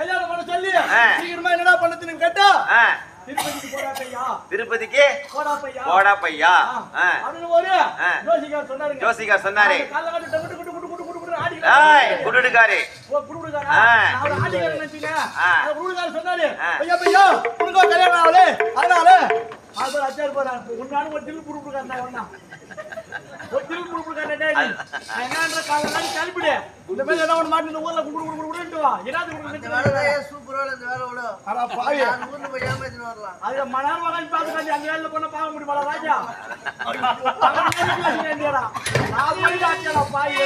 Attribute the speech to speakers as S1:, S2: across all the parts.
S1: கல்யாணம் பண்ண சொல்லி சீக்கிரமா என்னடா பண்ணதுன்னு கேட்டா திருப்பதிக்கு போடாப்பையா திருப்பதிக்கு போடாப்பையா அப்படின்னு ஒரு ஜோசிகார் சொன்னாரு குடுடுகாரு சொன்னாரு ஐயா பையா உனக்கு கல்யாணம் ஆகல அதனால அச்சாரு போறாங்க உன்னாலும் ஒரு திருப்பி கொடுக்குறாங்க ஒரு திருப்பி கொடுக்குறாங்க என்னன்ற காலையில கிளம்பிடு இந்த மாதிரி என்ன ஒன்று மாட்டு ஊர்ல குடுட்டு வா ஏதாவது சூப்பரா இந்த வேலை விட அட பாவி ஊர்ல போய் ஏமாத்திட்டு வரலாம் அது மணார் மகன் பாத்துக்காண்டி அந்த வேலையில போனா பார்க்க முடியுமா ராஜா நான் போய் ஆச்சா பாய்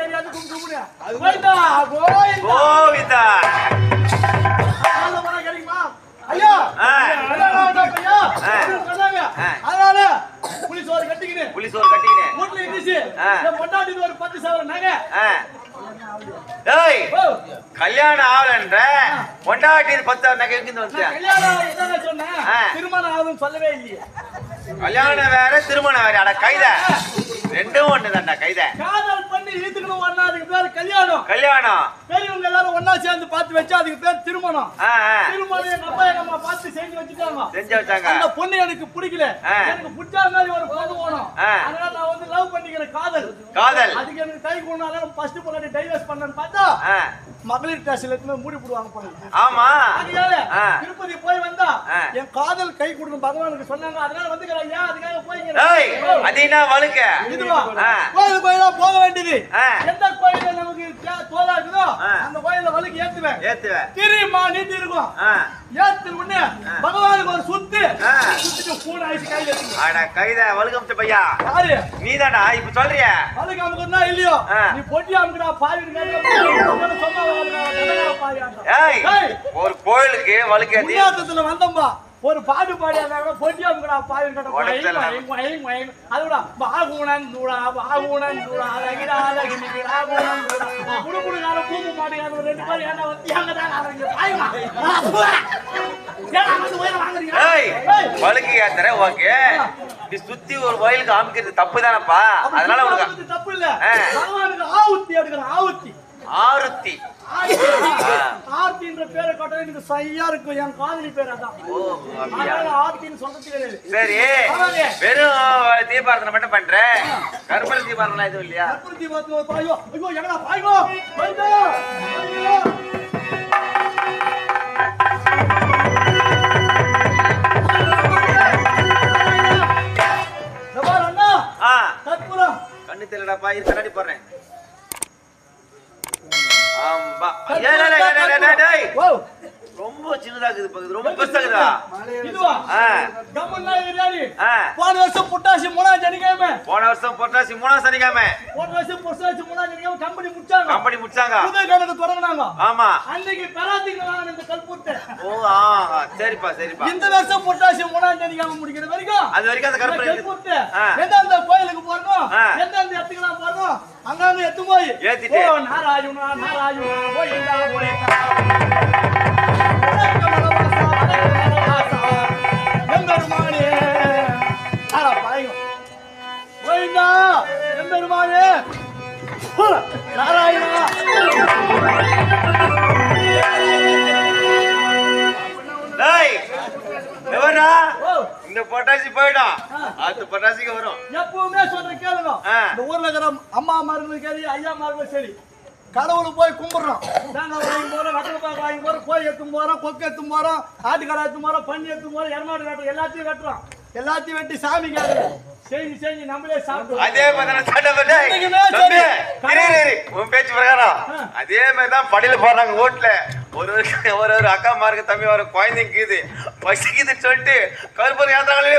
S1: ஏரியாவது கும்பிடு கோவிந்தா கோவிந்தா அதனால கிடைக்குமா ஐயா அதனால புலிசோறு கட்டிக்கினு வீட்டுல இருந்துச்சு பொண்டாட்டி ஒரு 10,000 நகை கல்யாணம் ஆகலன்ற பொண்டாட்டி 10,000 நகை எங்கிருந்து வந்து கல்யாணம் சொன்னேன் திருமணம் ஆகுதுன்னு சொல்லவே இல்லையே கல்யாணம் வேற திருமணம் வேற அட கைத ரெண்டும் ஒண்ணுதான்டா கைத காதல் பண்ணி இழுத்துக்கணும் ஒண்ணா அதுக்கு பேர் கல்யாணம் பெரியவங்க எல்லாரும் ஒண்ணா சேர்ந்து பார்த்து வச்சா அதுக்கு பேர் திருமணம் திருமணம் எங்க அப்பா எங்க அம்மா பார்த்து செஞ்சு வச்சாங்க அந்த பொண்ணு எனக்கு பிடிக்கல எனக்கு பிடிச்ச மாதிரி ஒரு பொண்ணு வேணும் அதனால நான் வந்து லவ் பண்ணிக்கிறேன் காதல் அதுக்கு எனக்கு கை கொண்டால ஃபர்ஸ்ட் பொண்ணு டைவர்ஸ் பண்ணேன்னு பார்த்தா மகளிர் ஸ்டேஷன்ல இருந்து மூடி போடுவாங்க போல ஆமா அதனால திருப்பதி போய் வந்தா என் காதல் கை கொடுக்கணும் பகவானுக்கு சொன்னாங்க அதனால வந்துக்கறேன் ஐயா அதுக்காக போய்ங்க அதேனா வழுக்க இதுவா கோயிலுக்கு போக வேண்டியது எந்த கோயில்ல நமக்கு தோலா இருக்குதோ அந்த கோயில்ல வழுக்கு ஏத்துவேன் திருமா நீட்டி இருக்கும் ஏத்து முன்ன பகவானுக்கு ஒரு சுத்திட்டு பூனை ஐஸ் கையில இருக்கு அட கைத வழுகம்ச்ச பையா யாரு நீதானா இப்ப சொல்றிய வழுகம்க்குனா இல்லையோ நீ பொட்டி அம்க்குடா பாவிடுங்க சொன்னா ஒரு கோயிலுக்கு வழுக்கு ஏத்தி வந்தம்பா ஒரு பாட்டு பாடியாங்க பொட்டி அம்க்குடா பாவிடுங்க அதுடா பாகுணன் தூடா அழகிடா அழகிடா குடுகுடுகார பூப்பு மாட்டுகார ரெண்டு பேரும் ஏன்னா வந்தியாங்க தான் வழுக்கு ஏத்துற ஓகே நீ சுத்தி ஒரு கோயிலுக்கு காமிக்கிறது தப்பு தானப்பா அதனால உனக்கு தப்பு இல்ல பகவானுக்கு ஆவுத்தி எடுக்கணும் ஆருத்தி ஆர்த்தின்ற பேரை கேட்டா எனக்கு சரியா இருக்கும் என் காதலி பேர் அதான் ஆர்த்தின்னு சொல்றது சரி வெறும் தீபாரதனை மட்டும் பண்ற கற்பூர தீபாரதனை எதுவும் இல்லையா கற்பூர தீபாரதனை பாயோ ஐயோ எங்கடா பாயோ கற்பூரம் கண்ணு தெரியலடா பாய் கண்ணாடி போடுறேன் ஆம்பா ரொம்ப சின்னதா இருக்குது ரொம்ப பெருசாகுதா இதுவா கம்மன்னா ஏரியாடி போன வருஷம் பொட்டாசி 3ஆம் சனிக்கிழமை போன வருஷம் பொட்டாசி 3ஆம் சனிக்கிழமை கம்பெனி முடிச்சாங்க புது கணக்கு தொடங்குனாங்க ஆமா அன்னைக்கு பெராத்திங்க வாங்குன இந்த கல்பூத்தை சரிப்பா இந்த வருஷம் பொட்டாசி 3ஆம் சனிக்கிழமை முடிக்கிற வரைக்கும் அது வரைக்கும் அந்த கல்பூத்தை எந்தெந்த கோயிலுக்கு போறோம் எந்தெந்த இடத்துக்குலாம் போறோம் அங்கங்க எத்து போய் ஏத்திட்டு நாராயணா கோயிலா போறேன் எம்பெருமானே எம்பெருமானே நாராயணா இந்த பொட்டாசி போயிடும் அது பொட்டாசிக்கு வரும் எப்பவுமே சொல்ற கேளுங்க இந்த ஊர்ல இருக்கிற அம்மா மார்களும் சரி ஐயா மார்களும் சரி கடவுளுக்கு போய் கும்பிடுறோம் தேங்காய் வாங்கி போறோம் வெட்டப்பாக்கு வாங்கி போறோம் கோழி எடுத்தும் போறோம் கொக்கு எடுத்தும் போறோம் ஆட்டுக்கடை எடுத்தும் போறோம் பன்னி எடுத்தும் போறோம் எருமாடு வெட்டுறோம் எல்லாத்தையும் வெட்டுறோம் எல்லாத்தையும் வெட்டி சாமி கேட்கறோம் செஞ்சு நம்மளே சாப்பிடுவோம் அதே மாதிரி உன் பேச்சு பிரகாரம் அதே மாதிரிதான் படியில போறாங்க ஓட்டுல ஒரு அக்கா மாருக்கு தம்பி வர குழந்தைக்குது பசிக்குதுன்னு சொல்லிட்டு கருப்பூர் யாத்திராங்களே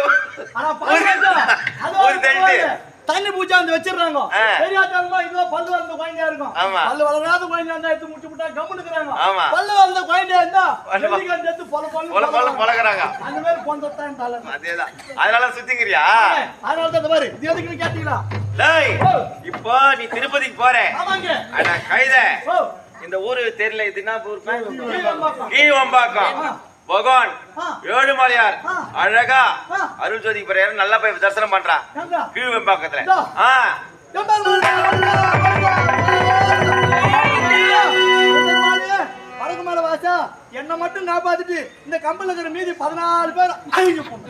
S1: தண்ணி பூச்சா வந்து வச்சிருக்காங்க பெரியாத்தாலுமா இதுவா பல்லு வளர்ந்த குழந்தையா இருக்கும் பல்லு வளராத குழந்தையா இருந்தா எடுத்து முடிச்சு விட்டா கம்முனுக்குறாங்க பல்லு வளர்ந்த குழந்தையா இருந்தா எடுத்து பழகுறாங்க அந்த மாதிரி பொந்தத்தான் தலை அதேதான் அதனால சுத்திக்கிறியா அதனால தான் பாரு இது எதுக்கு கேட்டீங்களா இப்போ நீ திருப்பதிக்கு போற ஆனா கைத இந்த ஊரு தெரியல இது என்ன ஊர் கீழ்வம்பாக்கம் பகவான் ஏழுமலையார் அழகா அருள் ஜோதி பெரியார் நல்லா போய் தரிசனம் பண்றான் கீழ்வெம்பாக்கத்துல
S2: என்ன மட்டும் காப்பாத்திட்டு இந்த கம்பெனில இருக்கிற மீதி 14 பேர் அழிஞ்சு போங்க.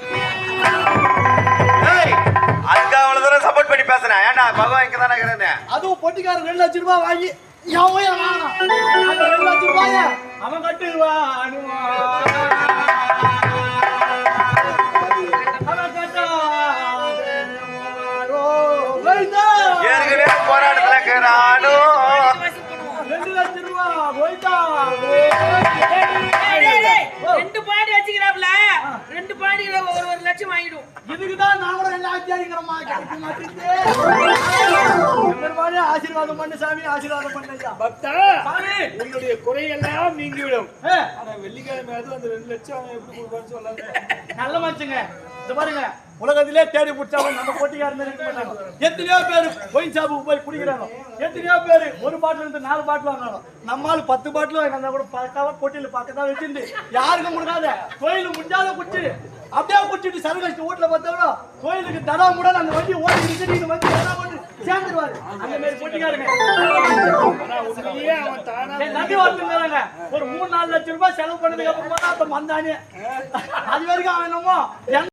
S1: அதுக்கு அவ்வளவு தூரம் சப்போர்ட் பண்ணி பேசுறேன். ஏன்டா பகவான் இங்க தானே இருக்கிறேன்.
S2: அதுவும் பொட்டிக்காரன் 2 லட்சம் ரூபாய் வாங்கி அந்த 2 லட்சம் ரூபாய அவன் கட்டுவான்.
S1: ஏற்கனவே போராட்டத்துல இருக்கிறானோ
S2: 2 லட்சம் ரூபாய் போயிட்டா.
S3: 2 பாயிண்ட் வச்சுக்கிறாப்ல 2 பாயிண்ட் ஒரு லட்சம் வாங்கிடும்.
S2: இதுக்குதான் நான் கூட எல்லாம் ஆச்சரியங்கிறமா கிடைக்க மாட்டேங்குது. ஆசீர்வாதம் பண்ணு சாமி, ஆசீர்வாதம் பண்ணையா.
S4: பக்தா உன்னுடைய குறையெல்லாம் நீங்கிவிடும். ஆனா வெள்ளிக்கிழமை அது அந்த 2 லட்சம் எப்படி கொடுப்பான்னு சொல்லாத.
S2: நல்ல மனுஷங்க. இது பாருங்க, உலகத்திலே தேடி பிடிச்சாலும் நம்ம போட்டிக்காரங்க இருக்க மாட்டாங்க. எத்தனையோ பேர் ஒயின் ஷாப்புக்கு போய் குடிக்கிறாங்க. எத்தனையோ பேர் ஒரு பாட்டில் இருந்து 4 பாட்டில் வாங்கணும். நம்மால் 10 பாட்டில் வாங்கினா கூட பார்க்காம போட்டியில பார்க்கதான் வச்சிருந்து யாருக்கும் கொடுக்காத கோயிலுக்கு முடிஞ்சாத குடிச்சு அப்படியே குடிச்சிட்டு சரகஷ்டி வீட்டுல பார்த்தோம்னா கோயிலுக்கு தடா முட அந்த வண்டி ஓடி நீங்க வந்து தடா பண்ணி சேர்ந்துருவாரு. அந்த மாதிரி போட்டிக்காரங்க
S4: அவன் தானா
S2: நம்பி வந்துருக்காங்க. ஒரு 3-4 லட்சம் ரூபாய் செலவு பண்ணதுக்கு அப்புறமா தான் அப்ப வந்தானே. அது வரைக்கும் அவன் என்னமோ